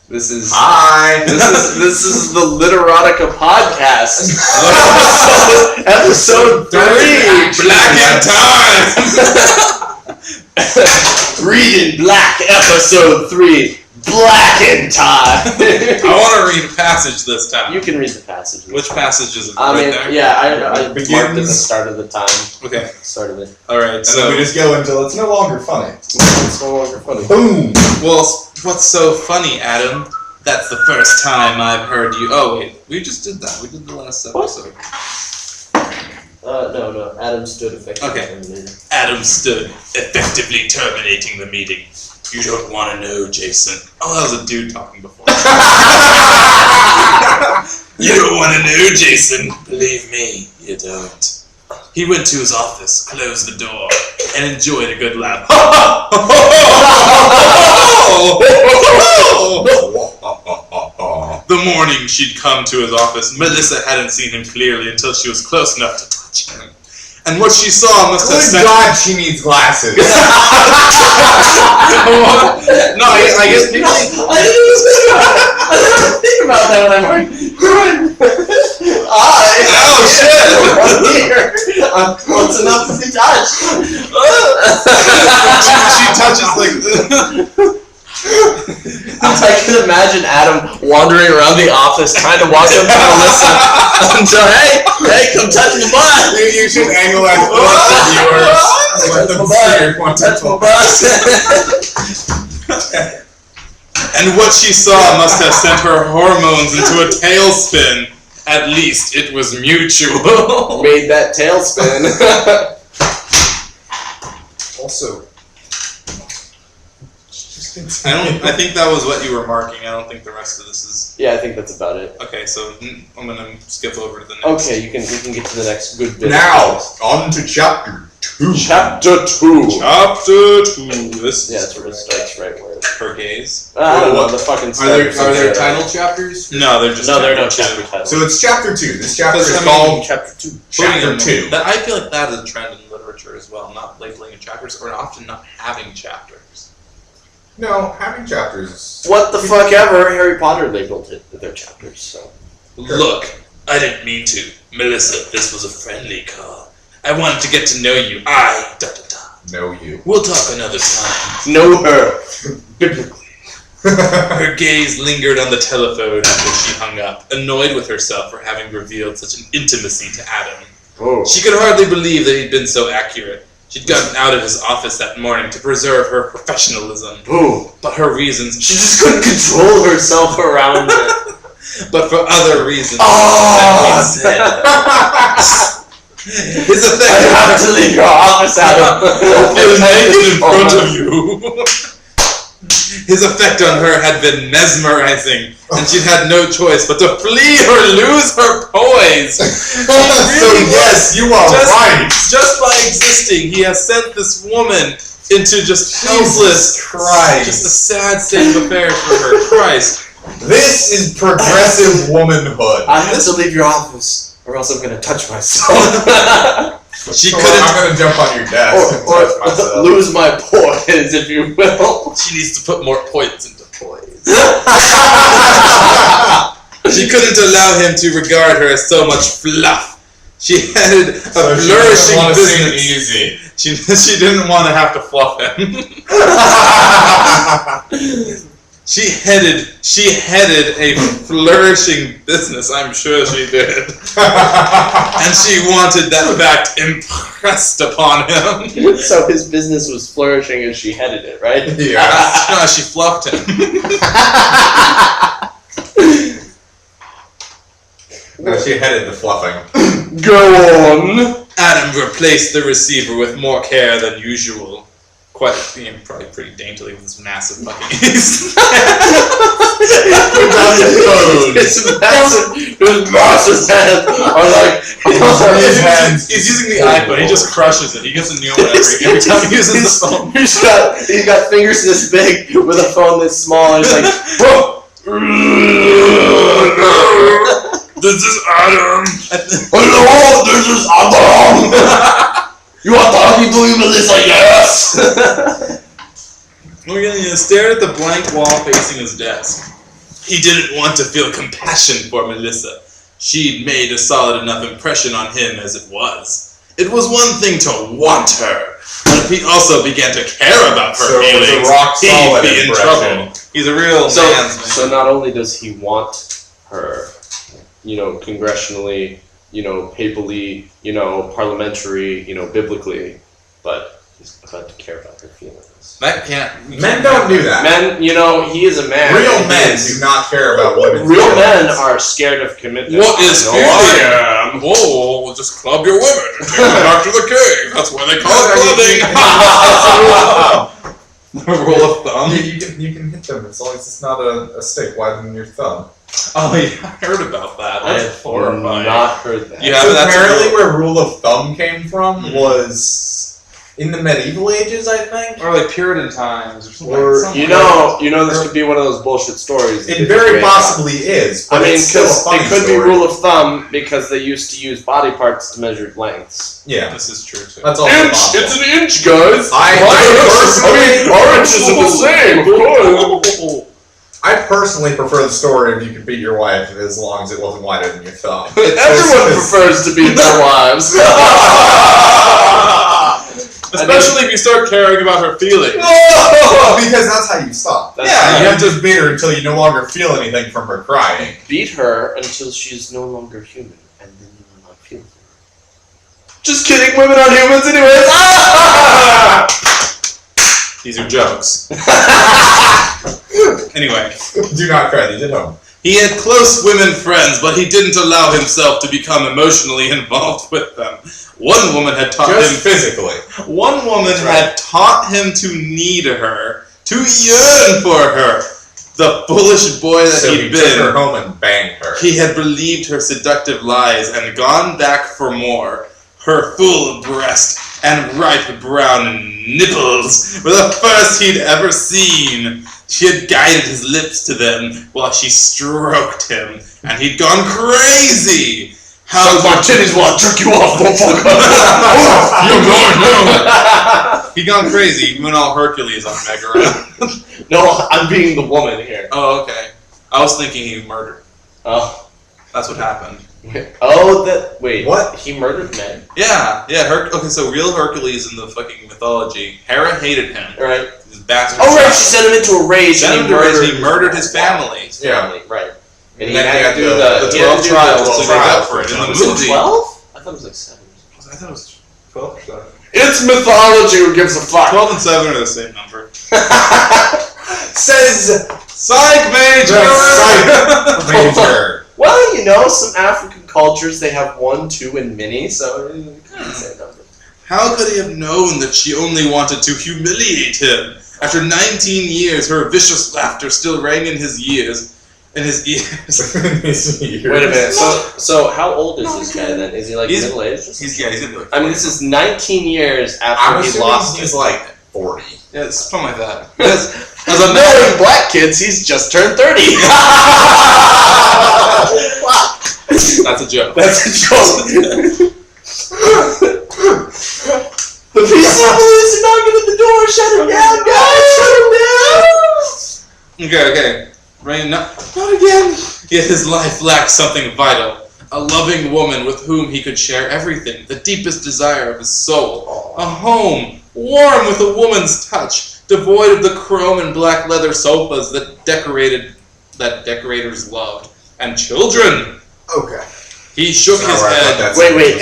This is Hi. This is the Literotica podcast. episode 3. Black in time. Reading Black, episode 3. Black in time. I want to read a passage this time. You can read the passage. Which passage is it? I mean, there? yeah, I marked at the start of the time. Okay. Start of it. All right. And So then we just go until it's no longer funny. It's no longer funny. Boom. well, what's so funny, Adam? That's the first time I've heard you. Oh wait, we just did that. We did the last episode. No. Adam stood effectively. Okay. Adam stood, effectively terminating the meeting. You don't want to know, Jason. Oh, that was a dude talking before. You don't want to know, Jason. Believe me, you don't. He went to his office, closed the door, and enjoyed a good laugh. The morning she'd come to his office, Melissa hadn't seen him clearly until she was close enough to touch him. And what she saw must have Good sent... God, she needs glasses. No, I guess people... I didn't think about that when I'm like, Oh, shit! Here. I'm close enough to be touched. She touches like this. I can imagine Adam wandering around the office trying to walk up to Melissa until, hey, come touch my butt. You should angle that towards the viewers. Let them see your Touch my butt. And what she saw must have sent her hormones into a tailspin. At least it was mutual. Made that tailspin. Also, I think that was what you were marking. I don't think the rest of this is... Yeah, I think that's about it. Okay, so I'm gonna skip over to the next. Okay, we can get to the next good bit. now, on to chapter 2. Chapter 2. Chapter 2. This Yeah, is that's where it starts right where. her gaze. I don't know, the fucking Are there title chapters? No, they're just No, there are no chapter chapter titles. So it's chapter 2. This chapter Because, is I mean, called Chapter 2. Chapter 2. That, I feel like that is a trend in literature as well, not labeling in chapters, or often not having chapters. No, having chapters. What the fuck ever, Harry Potter labeled it their chapters, so. Look, I didn't mean to. Melissa, this was a friendly call. I wanted to get to know you. Know you. We'll talk another time. Know her. Biblically. Her gaze lingered on the telephone after she hung up, annoyed with herself for having revealed such an intimacy to Adam. Oh. She could hardly believe that he'd been so accurate. She'd gotten out of his office that morning to preserve her professionalism. Oh. But her reasons... She just couldn't control herself around it. But for other reasons... Oh! His effect... I have to leave your office, Adam. I was naked in front of you. His effect on her had been mesmerizing, and she'd had no choice but to flee or lose her poise. So yes, you are right. Just by existing, he has sent this woman into just helpless, Christ. just a sad state of affairs for her. Christ. This is progressive womanhood. I have to leave your office, or else I'm gonna touch myself. She So couldn't. I'm gonna jump on your desk and touch or myself. lose my poise, if you will. She needs to put more points into poise. She couldn't allow him to regard her as so much fluff. She had a flourishing business. Easy. She didn't want to have to fluff him. She headed a flourishing business, I'm sure she did. And she wanted that fact impressed upon him. So his business was flourishing as she headed it, right? Yeah. No, she fluffed him. No, she headed the fluffing. Go on. Adam replaced the receiver with more care than usual. Probably pretty daintily with his massive fucking His massive hands are like... He's using the iPhone, he just crushes it. He gets a new one every time he uses the phone. He's got fingers this big with a phone this small, and he's like, bro. This is Adam. Hello, this is Adam. You are talking to me, Melissa? Yes. We're gonna stare at the blank wall facing his desk. He didn't want to feel compassion for Melissa. She'd made a solid enough impression on him as it was. It was one thing to want her, but if he also began to care about her So it was a feelings, rock solid he'd be in impression. trouble. He's a real man's man. So not only does he want her, congressionally, papally, parliamentary, biblically, but he's about to care about her feelings. That can't. Men don't do that. Men, he is a man. Real and men he is- do not care about women's Real men feelings. are scared of commitment. What is I know I feeling? am. Whoa, we'll just club your women and take them back to the cave. That's why they call it clubbing. Rule of thumb. You can hit them as long as it's not a stick wider than your thumb. Oh yeah, I heard about that. I That's have horrifying. not heard that. Yeah, So that's apparently real. where rule of thumb came from Mhm. was in the medieval ages, I think. Or like Puritan times or something. Or- something This could be one of those bullshit stories. that It they very make up. possibly is. But I mean, it's still a because funny it could be story. rule of thumb because they used to use body parts to measure lengths. Yeah, This is true too. that's also possible. It's an inch, guys. I inches are the same, of course. I personally prefer the story if you could beat your wife as long as it wasn't wider than your thumb. Everyone prefers to beat their wives. Especially if you start caring about her feelings. Because that's how you stop. That's Yeah, right. you have to beat her until you no longer feel anything from her crying. Beat her until she's no longer human, and then you will not feel her. Just kidding, women are humans anyways. These are jokes. Anyway, Do not cry, they did home. he had close women friends, but he didn't allow himself to become emotionally involved with them. One woman had taught Just him. physically. One woman That's right. had taught him to need her, to yearn for her. The foolish boy that So he he'd took her been. home and banged her. He had believed her seductive lies and gone back for more. Her full breast and ripe brown nipples were the first he'd ever seen. She had guided his lips to them while she stroked him, and he'd gone crazy. How my titties while I jerk you off, motherfucker. You're going home. He'd gone crazy. He went all Hercules on Megara. No, I'm being the woman here. Oh, okay. I was thinking he murdered. Oh. That's what happened. Wait. What? He murdered men? Yeah. Okay, so real Hercules in the fucking mythology. Hera hated him. Right. His bastard. Oh, right, child. she sent him into a rage Sent and him to rage, he murdered his family. His family, right. And he then had they to had do the The he had 12 to do trials the to make up for it in the Was it movie. 12? I thought it was like 7. I thought it was 12 or 7. It's mythology, who gives a fuck? 12 and 7 are the same number. Says, Psych major! Major. well, some African cultures, they have 1, 2, and mini, so it could be the same number. How could he have known that she only wanted to humiliate him? After 19 years, her vicious laughter still rang in his ears. In his ears. Wait a minute, so how old is this guy then? Is he like He's- middle-aged? He's in the. I mean, this is 19 years I'm after he assuming lost he's it. like 40. Yeah, it's something like that. As a knowing black kids, he's just turned 30. That's a joke. That's a joke. The PC police are knocking at the door. Shut him down, guys. Shut him down. Okay. Rain, not again. Yet his life lacked something vital. A loving woman with whom he could share everything, the deepest desire of his soul. A home, warm with a woman's touch, devoid of the chrome and black leather sofas that decorators loved. And children. Okay. He shook his Alright, head. that's- Wait,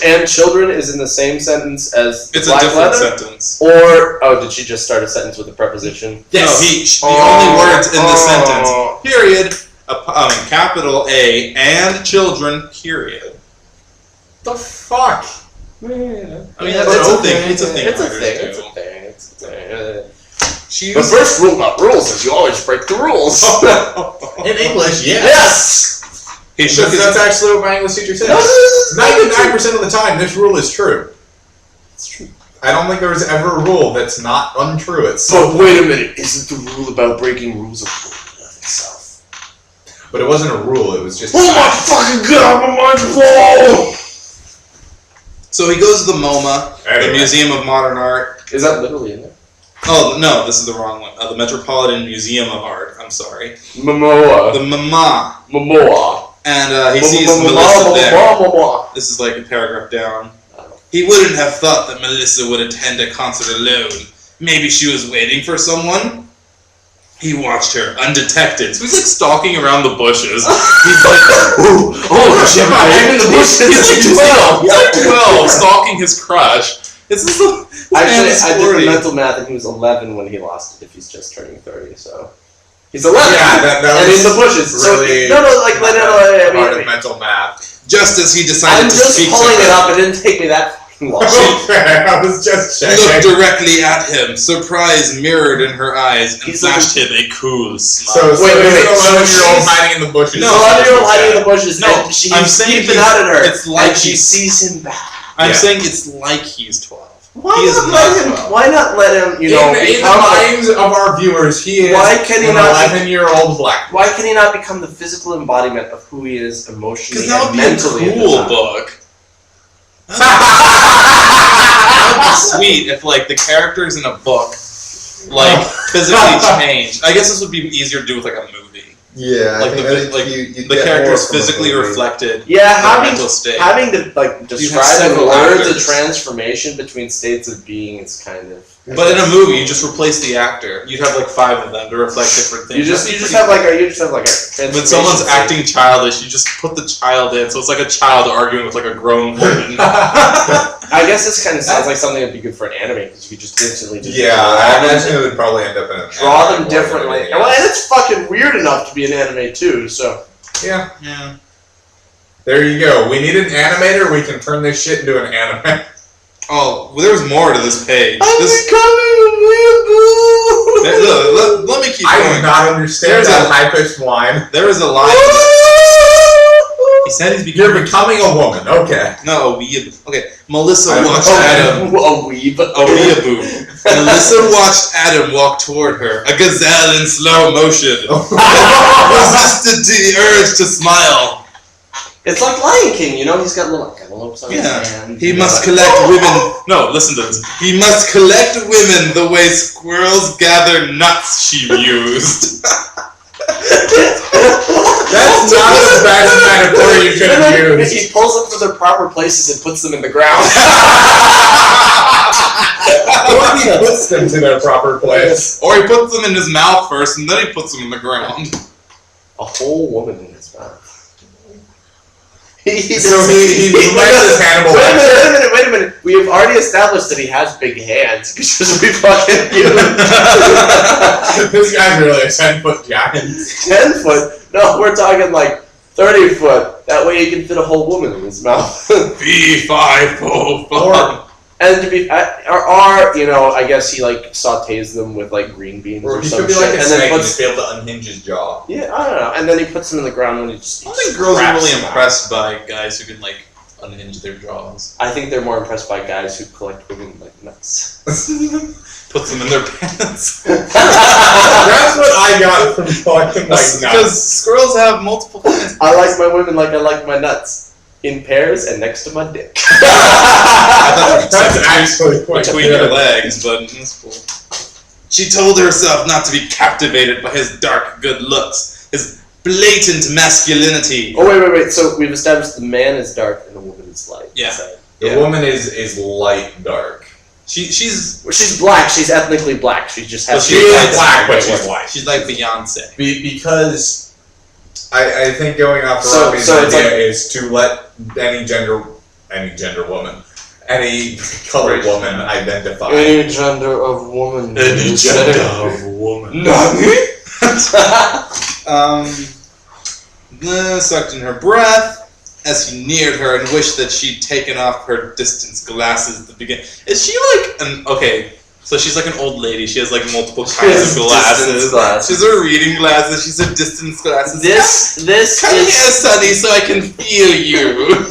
and children is in the same sentence as It's a black different leather? sentence. Or, did she just start a sentence with a preposition? No, the only words in the sentence, period, capital A, and children, period. The fuck? I mean, it's a thing. It's a thing. It's a writers thing. do. It's a thing. It's a thing. She The used first rule about rules is you always break the rules. In English, yes. Yes. He shook his That's actually what my English teacher said. No, 99% of the time, this rule is true. It's true. I don't think there was ever a rule that's not untrue. It's But wait a minute, isn't the rule about breaking rules a rule in itself? But it wasn't a rule, it was just Oh my fucking god, my mind's blown! So he goes to the MoMA, the Anyway. Museum of Modern Art. Is that literally in there? Oh no, this is the wrong one. The Metropolitan Museum of Art. I'm sorry. Momoa. The Mama. Momoa. And he sees Melissa there. This is like a paragraph down. He wouldn't have thought that Melissa would attend a concert alone. Maybe she was waiting for someone? He watched her, undetected. So he's like stalking around the bushes. He's like, shit, I'm in the bushes. He's like 12, stalking his crush. This is Actually, I did the mental math and he was 11 when he lost it if he's just turning 30, so. He's 11! Yeah, that and was in the bushes. really I mean, mental math. Just as he decided I'm to just speak pulling to it her, up. It didn't take me that fucking long. Okay, I was just she checking. looked directly at him, surprise mirrored in her eyes, and He's flashed him a cool smile. So Wait. he's an 11-year-old She's- hiding in the bushes. No, 11-year-old hiding in the bushes. No, and she's I'm saying peeping out at her. it's like and she he's- sees him back. I'm Yeah. saying it's like he's 12. Why He is not not let him? 12. Why not let him? You know, in the become minds of our viewers, he is Why can he an not- 11-year-old black. Why can he not become the physical embodiment of who he is emotionally Because that would and be a mentally? cool at the time? book. That would be sweet if, like, the characters in a book, like, physically changed. I guess this would be easier to do with, like, a movie. Yeah, Like, the characters physically reflected Yeah, their mental state. having to like describe in several words a actors. transformation between states of being is kind of. But in a movie, you just replace the actor. You'd have, like, 5 of them to reflect different things. You just That'd be have pretty like a transformation. When someone's acting childish, you just put the child in, so it's like a child arguing with like a grown woman. I guess this kind of sounds like something that'd be good for an anime because you could just instantly just Yeah, I imagine it would probably end up in an draw anime them more than differently. anything Well, else. and it's fucking weird enough to be an anime too. So Yeah, Yeah. there you go. We need an animator. We can turn this shit into an anime. Oh, well, there's more to this page. This, becoming a weeaboo. let me keep I do going. not understand There's that a- high-pitched whine. There is a line. He said he's You're becoming. becoming a woman. Okay. No, a weeaboo. Okay, Melissa I- watched oh, Adam. A weeb. A weeaboo. Melissa watched Adam walk toward her, a gazelle in slow motion. Resisted the urge to smile. It's like Lion King, you know. He's got little envelopes on Yeah. his hand. He you must know, collect like, women. No, listen to this. He must collect women the way squirrels gather nuts, she mused. That's not the best metaphor you could have used. He pulls them from their proper places and puts them in the ground. Or he puts them to their proper place. Or he puts them in his mouth first, and then he puts them in the ground. A whole woman in his mouth. So he lectures Hannibal Lecter. Wait a minute. We have already established that he has big hands because we fucking huge. This guy's really a 10-foot giant. 10 foot? No, we're talking like 30 foot. That way he can fit a whole woman in his mouth. B505. And to be, or you know, I guess he like sautés them with like green beans Or or he some could be shit, like a and snake then and puts. just be able to unhinge his jaw. Yeah, I don't know. And then he puts them in the ground when he just. I don't think girls are really scraps them out. impressed by guys who can, like, unhinge their jaws. I think they're more impressed by guys who collect women like nuts. Puts them in their pants. That's what I got from collecting like nuts. Because squirrels have multiple pants. I like my women like I like my nuts. In pairs and next to my dick. That's actually quite Between good. your legs, but that's cool. She told herself not to be captivated by his dark good looks, his blatant masculinity. Oh wait. So we've established the man is dark and the woman is light. Yeah. So- The woman is light dark. She's Well, she's black. She's ethnically black. She just has. She is black, but she's white. She's like Beyonce. Because I think going off the So- Robbie's so it's idea like- is to let any gender woman, any colored woman identify. Any gender of woman. of woman. Nani? Sucked in her breath as he neared her and wished that she'd taken off her distance glasses at the beginning. Is she like an okay? So she's like an old lady. She has like multiple She kinds has of glasses. distance glasses. She's her reading glasses. She's her distance glasses. This Come here, is. Sonny, so I can feel you.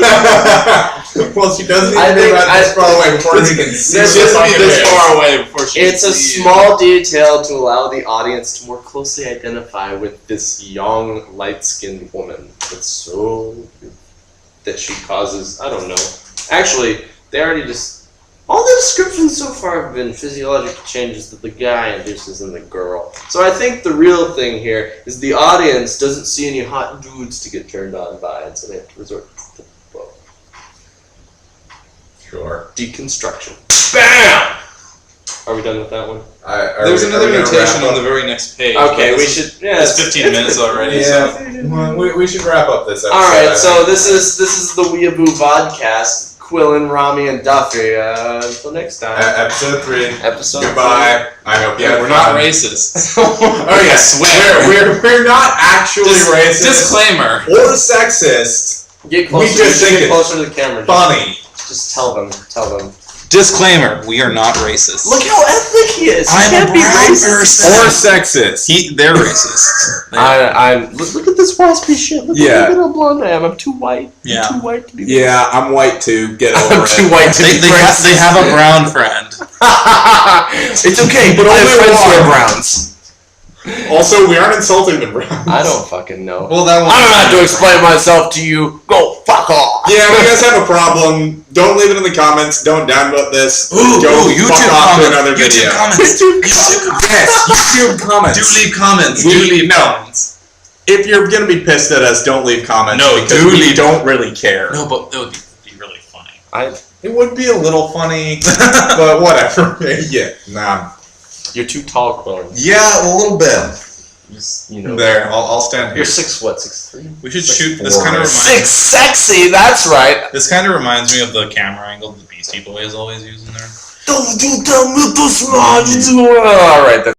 Well, she doesn't I even think be about this I- far away before she can see This She has what's to on be your this face. far away before she. It's can a see you. small detail to allow the audience to more closely identify with this young, light-skinned woman that's so that she causes. I don't know. Actually, they already just All the descriptions so far have been physiological changes that the guy induces in the girl. So I think the real thing here is the audience doesn't see any hot dudes to get turned on by, and so they have to resort to Sure. deconstruction. BAM! Are we done with that one? There's another notation on the very next page. Okay, but we this should. is- Yeah, It's 15 minutes already. Yeah. So. Well, we should wrap up this episode. All right, I so think. this is the Weeaboo Vodcast. Quillen, Rami, and Duffy. Until next time. Episode 3. Episode. Goodbye. I hope you Yeah, had we're not fun. racist. Oh yes, Swear. we're not actually racist Disclaimer. or sexist. Get closer. We just think get it's closer to the camera. Funny. Just tell them. Tell them. Disclaimer. We are not racist. Look how ethnic he is. He I'm a can't be brown racist. person. Or sexist. They're racist. Look at this waspy shit. Look Yeah. at how blonde I am. I'm too white. Yeah. I'm too white to be. Yeah, I'm white too. Get over I'm it. too white to They, be they, ha- racist. they have a brown friend. It's okay, but But I have only friends who one. are browns. Also, we aren't insulting the Browns. I don't fucking know. Well, that one. I don't have to explain myself to you. Go fuck off. Yeah, if you guys have a problem, don't leave it in the comments. Don't downvote this. Don't YouTube fuck off to comments. another YouTube video. comments. Yes, YouTube comments. Do leave comments. Do We- leave no. comments. If you're gonna be pissed at us, don't leave comments. No, because do we leave- don't really care. No, but it would be really funny. It would be a little funny, but whatever. Yeah, nah. You're too tall, Quillen. Yeah, a little bit. You know. There, I'll stand here. You're 6'3"? We should 6'4". shoot. This kind of reminds. Sexy. That's right. This kind of reminds me of the camera angle the Beastie Boys always use in there. Don't you tell me to smile. All right, that's.